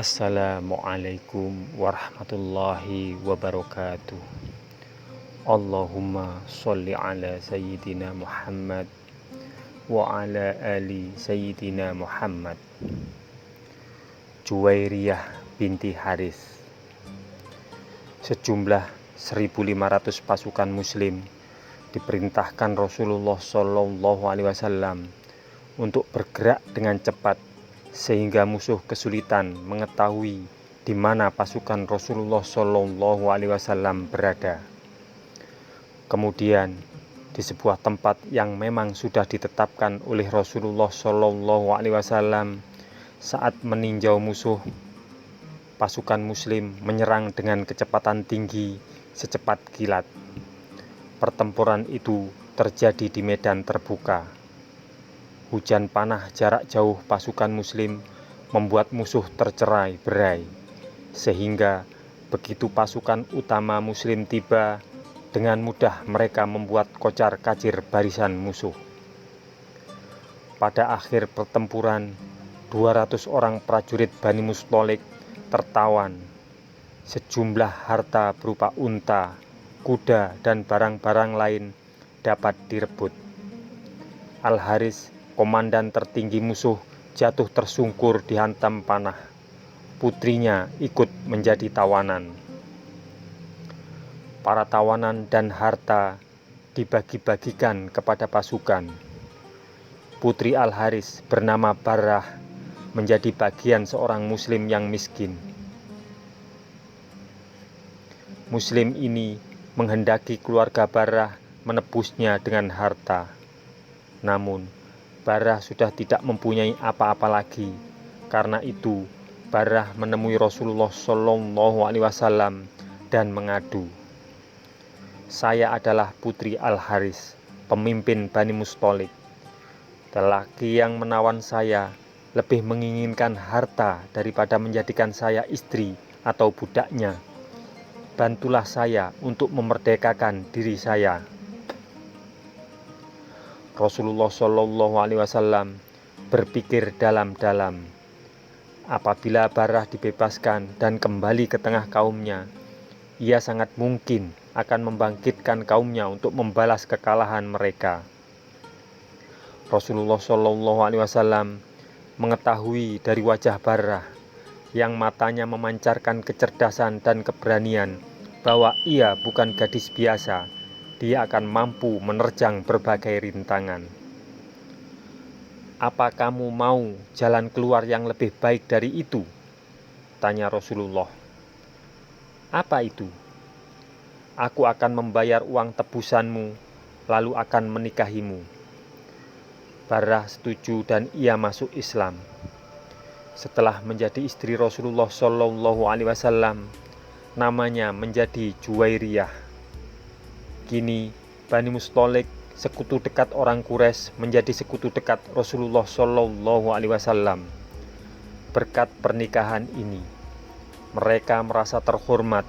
Assalamualaikum warahmatullahi wabarakatuh. Allahumma sholli ala Sayyidina Muhammad wa ala ali Sayyidina Muhammad. Juwairiyah binti Haris. Sejumlah 1.500 pasukan muslim diperintahkan Rasulullah SAW untuk bergerak dengan cepat sehingga musuh kesulitan mengetahui di mana pasukan Rasulullah SAW berada. Kemudian di sebuah tempat yang memang sudah ditetapkan oleh Rasulullah SAW, saat meninjau musuh, pasukan muslim menyerang dengan kecepatan tinggi secepat kilat. Pertempuran itu terjadi di medan terbuka. Hujan panah jarak jauh pasukan muslim membuat musuh tercerai-berai, sehingga begitu pasukan utama muslim tiba, dengan mudah mereka membuat kocar-kacir barisan musuh. Pada akhir pertempuran, 200 orang prajurit Bani Mustholik tertawan. Sejumlah harta berupa unta, kuda, dan barang-barang lain dapat direbut. Al-Haris, komandan tertinggi musuh, jatuh tersungkur dihantam panah. Putrinya ikut menjadi tawanan. Para tawanan dan harta dibagi-bagikan kepada pasukan. Putri Al-Haris bernama Barrah menjadi bagian seorang muslim yang miskin. Muslim ini menghendaki keluarga Barrah menebusnya dengan harta. Namun Barrah sudah tidak mempunyai apa-apa lagi. Karena itu Barrah menemui Rasulullah SAW dan mengadu, "Saya adalah putri Al-Haris, pemimpin Bani Mustholik. Lelaki yang menawan saya lebih menginginkan harta daripada menjadikan saya istri atau budaknya. Bantulah saya untuk memerdekakan diri saya." Rasulullah SAW berpikir dalam-dalam. Apabila Barrah dibebaskan dan kembali ke tengah kaumnya, ia sangat mungkin akan membangkitkan kaumnya untuk membalas kekalahan mereka. Rasulullah SAW mengetahui dari wajah Barrah yang matanya memancarkan kecerdasan dan keberanian bahwa ia bukan gadis biasa. Dia akan mampu menerjang berbagai rintangan. "Apa kamu mau jalan keluar yang lebih baik dari itu?" tanya Rasulullah. "Apa itu?" "Aku akan membayar uang tebusanmu, lalu akan menikahimu." Barrah setuju dan ia masuk Islam. Setelah menjadi istri Rasulullah SAW, namanya menjadi Juwairiyah. Kini Bani Mustholik, sekutu dekat orang Quraisy, menjadi sekutu dekat Rasulullah SAW. Berkat pernikahan ini, mereka merasa terhormat.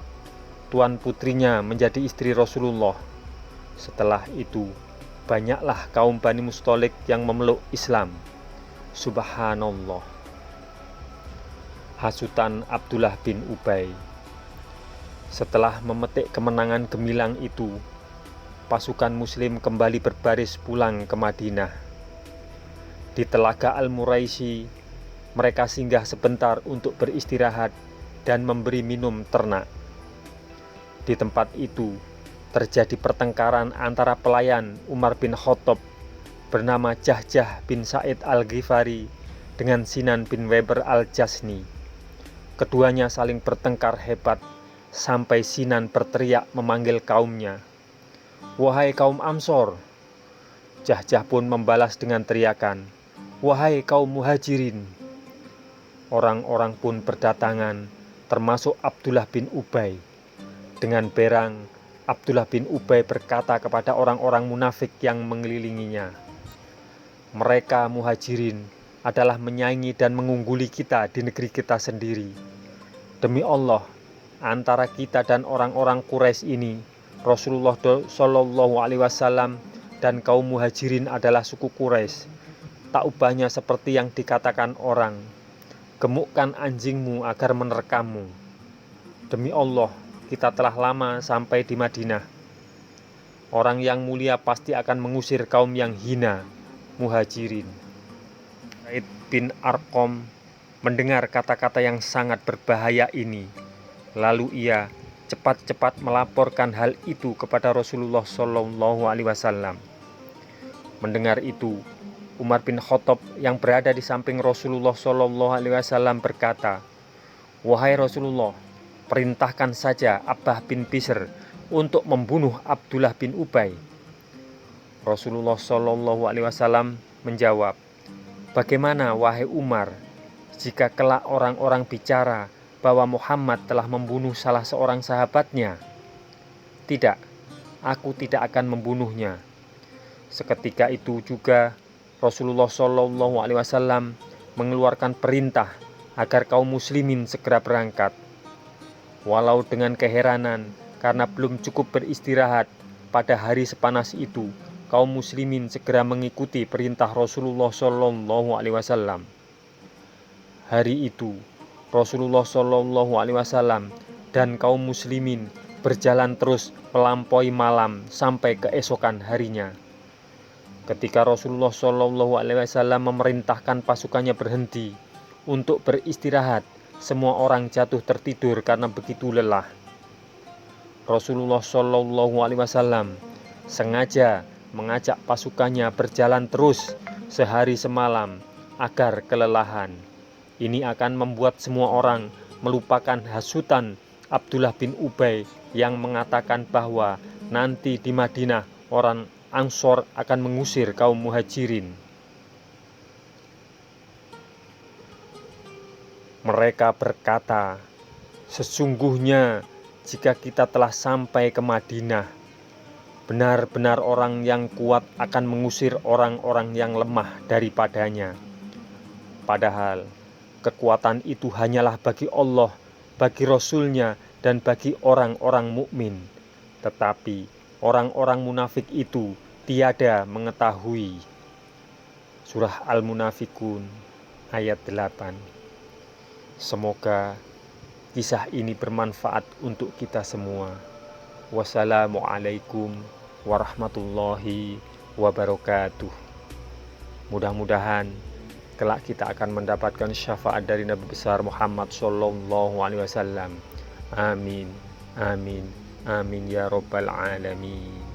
Tuan putrinya menjadi istri Rasulullah. Setelah itu, banyaklah kaum Bani Mustholik yang memeluk Islam. Subhanallah. Hasutan Abdullah bin Ubay. Setelah memetik kemenangan gemilang itu, pasukan muslim kembali berbaris pulang ke Madinah. Di Telaga Al-Muraisi, mereka singgah sebentar untuk beristirahat dan memberi minum ternak. Di tempat itu terjadi pertengkaran antara pelayan Umar bin Khattab bernama Jahjah bin Sa'id Al-Ghifari dengan Sinan bin Weber Al-Jasni. Keduanya saling bertengkar hebat sampai Sinan berteriak memanggil kaumnya, "Wahai kaum Ansor!" Jahjah pun membalas dengan teriakan, "Wahai kaum Muhajirin!" Orang-orang pun berdatangan, termasuk Abdullah bin Ubay. Dengan berang, Abdullah bin Ubay berkata kepada orang-orang munafik yang mengelilinginya, "Mereka Muhajirin adalah menyaingi dan mengungguli kita di negeri kita sendiri. Demi Allah, antara kita dan orang-orang Quraisy ini, Rasulullah SAW dan kaum Muhajirin adalah suku Quraisy. Tak ubahnya seperti yang dikatakan orang. gemukkan anjingmu agar menerkammu. Demi Allah, kita telah lama sampai di Madinah. Orang yang mulia pasti akan mengusir kaum yang hina, muhajirin. Zaid bin Arqam mendengar kata-kata yang sangat berbahaya ini. Lalu ia cepat-cepat melaporkan hal itu kepada Rasulullah SAW. Mendengar itu, Umar bin Khattab yang berada di samping Rasulullah SAW berkata, "Wahai Rasulullah, perintahkan saja Abbah bin Bishr untuk membunuh Abdullah bin Ubay." Rasulullah SAW menjawab, "Bagaimana wahai Umar, jika kelak orang-orang bicara bahwa Muhammad telah membunuh salah seorang sahabatnya?" "Tidak, aku tidak akan membunuhnya." Seketika itu juga Rasulullah SAW mengeluarkan perintah agar kaum muslimin segera berangkat. Walau dengan keheranan karena belum cukup beristirahat pada hari sepanas itu, kaum muslimin segera mengikuti perintah Rasulullah SAW. Hari itu Rasulullah SAW dan kaum muslimin berjalan terus melampaui malam sampai keesokan harinya. Ketika Rasulullah SAW memerintahkan pasukannya berhenti untuk beristirahat, semua orang jatuh tertidur karena begitu lelah. Rasulullah SAW sengaja mengajak pasukannya berjalan terus sehari semalam agar kelelahan. Ini akan membuat semua orang melupakan hasutan Abdullah bin Ubay yang mengatakan bahwa nanti di Madinah orang Ansor akan mengusir kaum muhajirin. Mereka berkata, "Sesungguhnya jika kita telah sampai ke Madinah, benar-benar orang yang kuat akan mengusir orang-orang yang lemah daripadanya. Padahal kekuatan itu hanyalah bagi Allah, bagi Rasul-Nya, dan bagi orang-orang mukmin. Tetapi orang-orang munafik itu tiada mengetahui." Surah Al-Munafikun ayat 8. Semoga kisah ini bermanfaat untuk kita semua. Wassalamualaikum warahmatullahi wabarakatuh. Mudah-mudahan kelak kita akan mendapatkan syafaat dari Nabi besar Muhammad SAW. Amin, amin, amin ya rabbal alamin.